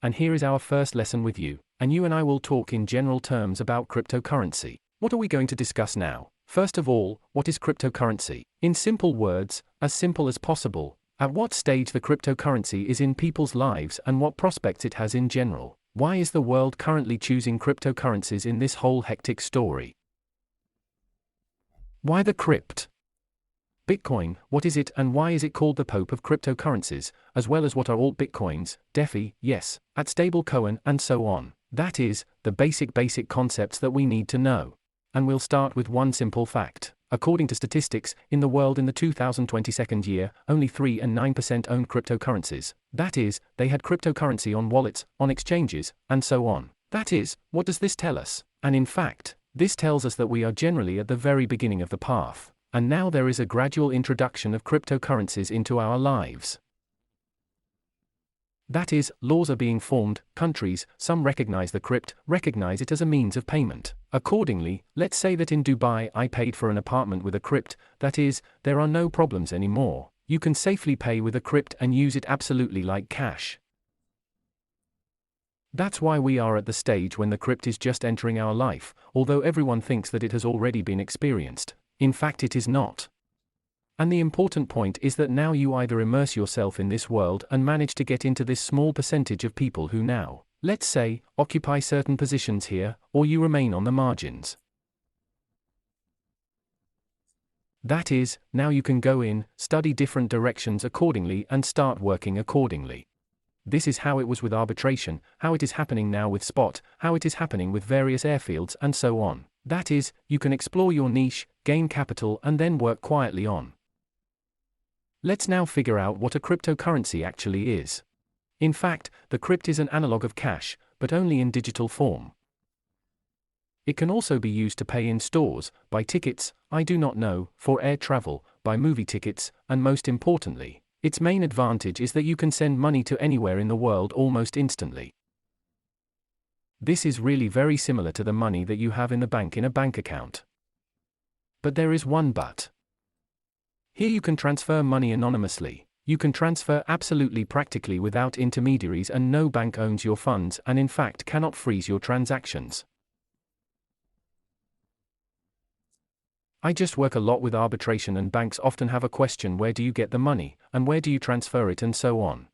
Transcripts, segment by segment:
and here is our first lesson with you, and you and I will talk in general terms about cryptocurrency. What are we going to discuss now? First of all, what is cryptocurrency? In simple words, as simple as possible, at what stage the cryptocurrency is in people's lives and what prospects it has in general. Why is the world currently choosing cryptocurrencies in this whole hectic story? Why the crypt? Bitcoin, what is it and why is it called the Pope of cryptocurrencies, as well as what are alt Bitcoins, DeFi, yes, at stablecoin, and so on. That is, the basic concepts that we need to know. And we'll start with one simple fact. According to statistics, in the world in the 2022 year, only 3 and 9% owned cryptocurrencies. That is, they had cryptocurrency on wallets, on exchanges, and so on. That is, what does this tell us? And in fact, this tells us that we are generally at the very beginning of the path. And now there is a gradual introduction of cryptocurrencies into our lives. That is, laws are being formed, countries, some recognize recognize it as a means of payment. Accordingly, let's say that in Dubai I paid for an apartment with a crypt, that is, there are no problems anymore. You can safely pay with a crypt and use it absolutely like cash. That's why we are at the stage when the crypt is just entering our life, although everyone thinks that it has already been experienced. In fact, it is not. And the important point is that now you either immerse yourself in this world and manage to get into this small percentage of people who now, let's say, occupy certain positions here, or you remain on the margins. That is, now you can go in, study different directions accordingly and start working accordingly. This is how it was with arbitration, how it is happening now with spot, how it is happening with various airfields and so on. That is, you can explore your niche, gain capital and then work quietly on. Let's now figure out what a cryptocurrency actually is. In fact, the crypt is an analog of cash, but only in digital form. It can also be used to pay in stores, buy tickets, I do not know, for air travel, buy movie tickets, and most importantly, its main advantage is that you can send money to anywhere in the world almost instantly. This is really very similar to the money that you have in the bank in a bank account. But there is one but. Here you can transfer money anonymously. You can transfer absolutely practically without intermediaries and no bank owns your funds and in fact cannot freeze your transactions. I just work a lot with arbitration and banks often have a question: where do you get the money, and where do you transfer it and so on.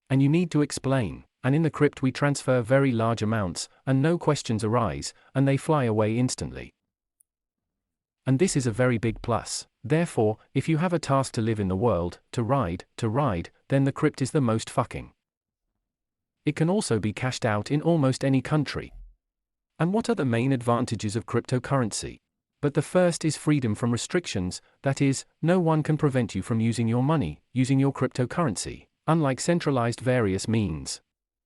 And you need to explain, and in the crypt we transfer very large amounts, and no questions arise, and they fly away instantly. And this is a very big plus. Therefore, if you have a task to live in the world, to ride, then the crypt is the most fucking. It can also be cashed out in almost any country. And what are the main advantages of cryptocurrency? But the first is freedom from restrictions, that is, no one can prevent you from using your money, using your cryptocurrency, unlike centralized various means.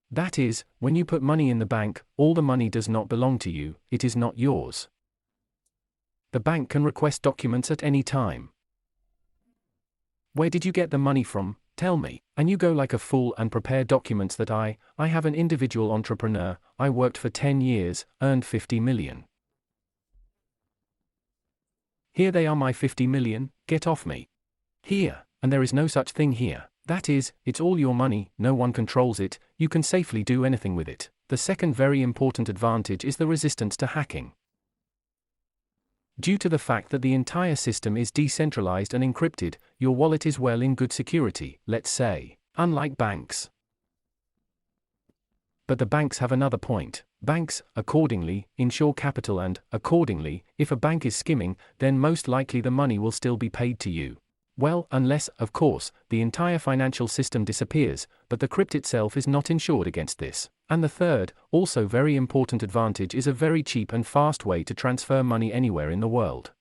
That is, when you put money in the bank, all the money does not belong to you, it is not yours. The bank can request documents at any time. Where did you get the money from? Tell me. And you go like a fool and prepare documents that I have an individual entrepreneur, I worked for 10 years, earned 50 million. Here they are my 50 million, get off me. Here, and there is no such thing here. That is, it's all your money, no one controls it, you can safely do anything with it. The second very important advantage is the resistance to hacking. Due to the fact that the entire system is decentralized and encrypted, your wallet is well in good security, let's say, unlike banks. But the banks have another point. Banks, accordingly, insure capital and, accordingly, if a bank is skimming, then most likely the money will still be paid to you. Well, unless, of course, the entire financial system disappears, but the crypt itself is not insured against this. And the third, also very important advantage is a very cheap and fast way to transfer money anywhere in the world.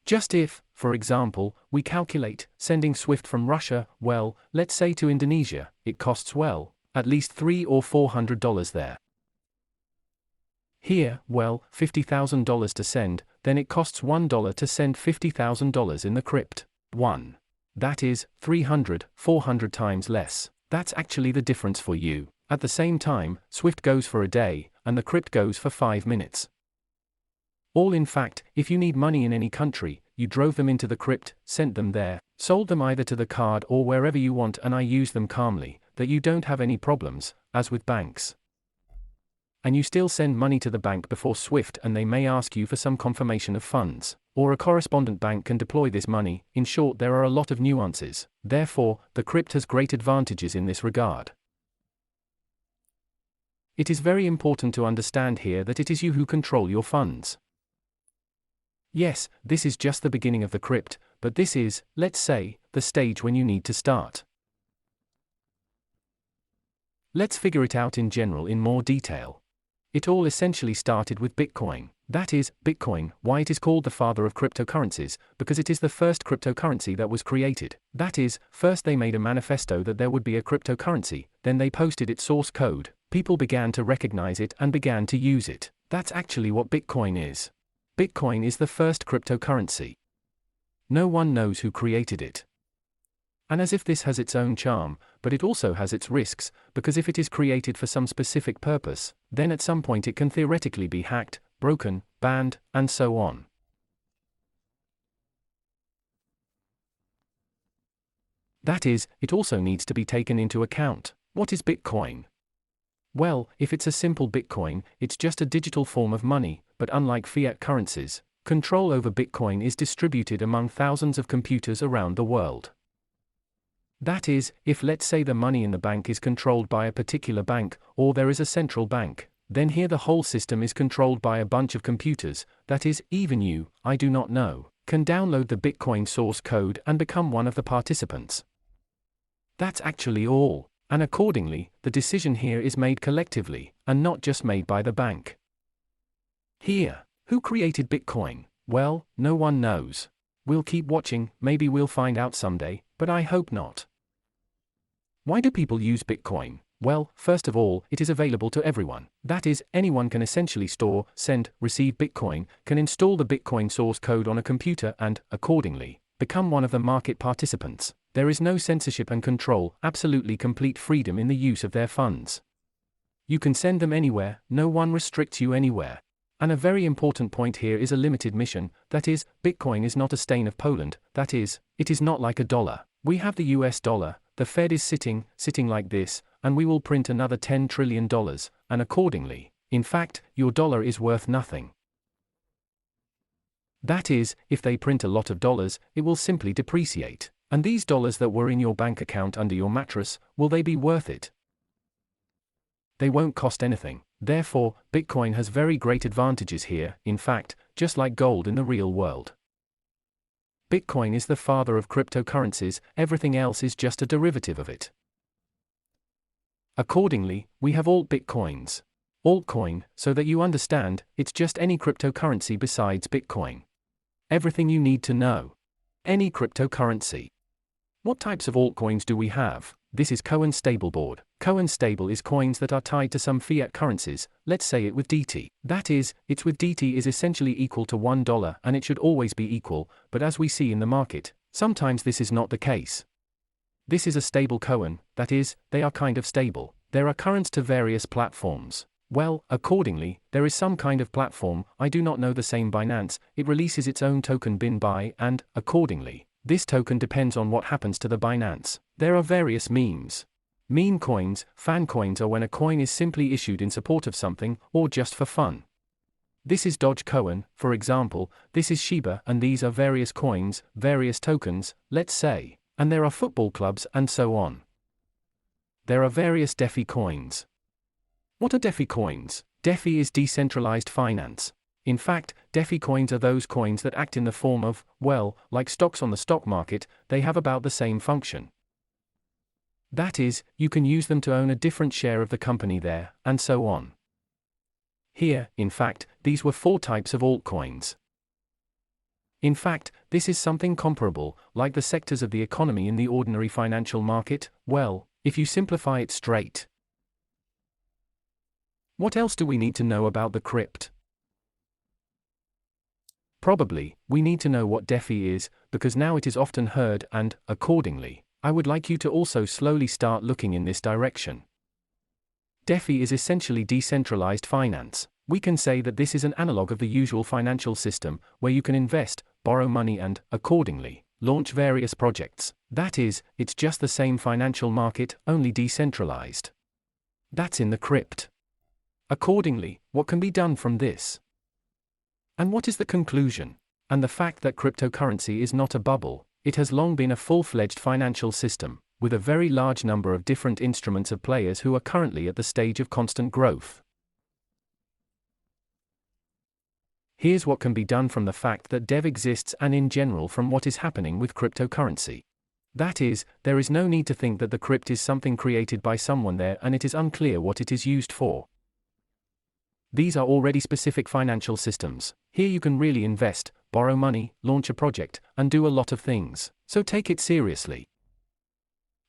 Just if, for example, we calculate, sending SWIFT from Russia, well, let's say to Indonesia, it costs well, at least $300 or $400 there. Here, well, $50,000 to send, then it costs $1 to send $50,000 in the crypt. That is, 300, 400 times less. That's actually the difference for you. At the same time, SWIFT goes for a day, and the crypt goes for 5 minutes. All in fact, if you need money in any country, you drove them into the crypt, sent them there, sold them either to the card or wherever you want and I use them calmly. that you don't have any problems, as with banks. And you still send money to the bank before SWIFT and they may ask you for some confirmation of funds, or a correspondent bank can deploy this money. In short, there are a lot of nuances. Therefore, the crypt has great advantages in this regard. It is very important to understand here that it is you who control your funds. Yes, this is just the beginning of the crypt, but this is, let's say, the stage when you need to start. Let's figure it out in general in more detail. It all essentially started with Bitcoin. That is, Bitcoin, why it is called the father of cryptocurrencies, because it is the first cryptocurrency that was created. That is, first they made a manifesto that there would be a cryptocurrency, then they posted its source code, people began to recognize it and began to use it. That's actually what Bitcoin is. Bitcoin is the first cryptocurrency. No one knows who created it. And as if this has its own charm, but it also has its risks, because if it is created for some specific purpose, then at some point it can theoretically be hacked, broken, banned, and so on. That is, it also needs to be taken into account. What is Bitcoin? Well, if it's a simple Bitcoin, it's just a digital form of money, but unlike fiat currencies, control over Bitcoin is distributed among thousands of computers around the world. That is, if let's say the money in the bank is controlled by a particular bank, or there is a central bank, then here the whole system is controlled by a bunch of computers. That is, even you, I do not know, can download the Bitcoin source code and become one of the participants. That's actually all. And accordingly, the decision here is made collectively, and not just made by the bank. Here, who created Bitcoin? Well, no one knows. We'll keep watching, maybe we'll find out someday, but I hope not. Why do people use Bitcoin? Well, first of all, it is available to everyone. That is, anyone can essentially store, send, receive Bitcoin, can install the Bitcoin source code on a computer and, accordingly, become one of the market participants. There is no censorship and control, absolutely complete freedom in the use of their funds. You can send them anywhere, no one restricts you anywhere. And a very important point here is a limited mission, that is, Bitcoin is not a stain of Poland, that is, it is not like a dollar. We have the US dollar, the Fed is sitting like this, and we will print another $10 trillion, and accordingly, in fact, your dollar is worth nothing. That is, if they print a lot of dollars, it will simply depreciate. And these dollars that were in your bank account under your mattress, will they be worth it? They won't cost anything. Therefore, Bitcoin has very great advantages here, in fact, just like gold in the real world. Bitcoin is the father of cryptocurrencies, everything else is just a derivative of it. Accordingly, we have altcoins. Altcoin, so that you understand, it's just any cryptocurrency besides Bitcoin. Everything you need to know. Any cryptocurrency. What types of altcoins do we have? This is Cohen Stableboard. Cohen Stable is coins that are tied to some fiat currencies, let's say it with DT. That is, it's with DT is essentially equal to $1 and it should always be equal, but as we see in the market, sometimes this is not the case. This is a stable coin, that is, they are kind of stable. There are currents to various platforms. Well, accordingly, there is some kind of platform, I do not know the same Binance, it releases its own token BinBi and, accordingly, this token depends on what happens to the Binance. There are various memes. Meme coins, fan coins are when a coin is simply issued in support of something, or just for fun. This is Dogecoin, for example, this is Shiba and these are various coins, various tokens, let's say, and there are football clubs and so on. There are various DeFi coins. What are DeFi coins? DeFi is decentralized finance. In fact, DeFi coins are those coins that act in the form of, well, like stocks on the stock market, they have about the same function. That is, you can use them to own a different share of the company there, and so on. Here, in fact, these were 4 types of altcoins. In fact, this is something comparable, like the sectors of the economy in the ordinary financial market, well, if you simplify it straight. What else do we need to know about the crypt? Probably, we need to know what DeFi is, because now it is often heard and, accordingly, I would like you to also slowly start looking in this direction. DeFi is essentially decentralized finance. We can say that this is an analog of the usual financial system, where you can invest, borrow money and, accordingly, launch various projects. That is, it's just the same financial market, only decentralized. That's in the crypt. Accordingly, what can be done from this? And what is the conclusion? And the fact that cryptocurrency is not a bubble, it has long been a full-fledged financial system, with a very large number of different instruments of players who are currently at the stage of constant growth. Here's what can be done from the fact that dev exists and in general from what is happening with cryptocurrency. That is, there is no need to think that the crypt is something created by someone there and it is unclear what it is used for. These are already specific financial systems. Here you can really invest, borrow money, launch a project, and do a lot of things, so take it seriously.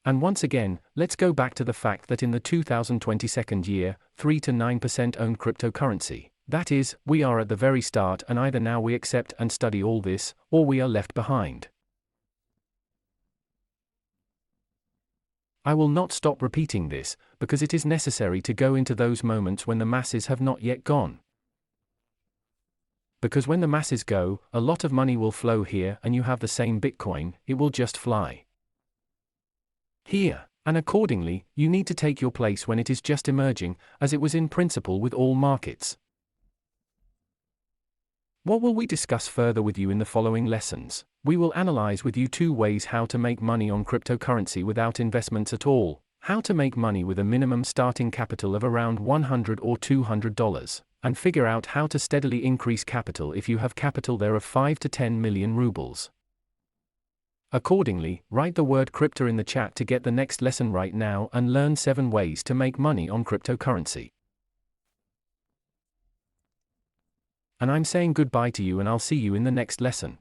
And once again, let's go back to the fact that in the 2022 year, 3 to 9% owned cryptocurrency. That is, we are at the very start and either now we accept and study all this, or we are left behind. I will not stop repeating this, because it is necessary to go into those moments when the masses have not yet gone. Because when the masses go, a lot of money will flow here and you have the same Bitcoin, it will just fly here, and accordingly, you need to take your place when it is just emerging, as it was in principle with all markets. What will we discuss further with you in the following lessons? We will analyze with you 2 ways how to make money on cryptocurrency without investments at all, how to make money with a minimum starting capital of around $100 or $200, and figure out how to steadily increase capital if you have capital there of 5 to 10 million rubles. Accordingly, write the word crypto in the chat to get the next lesson right now and learn 7 ways to make money on cryptocurrency. And I'm saying goodbye to you and I'll see you in the next lesson.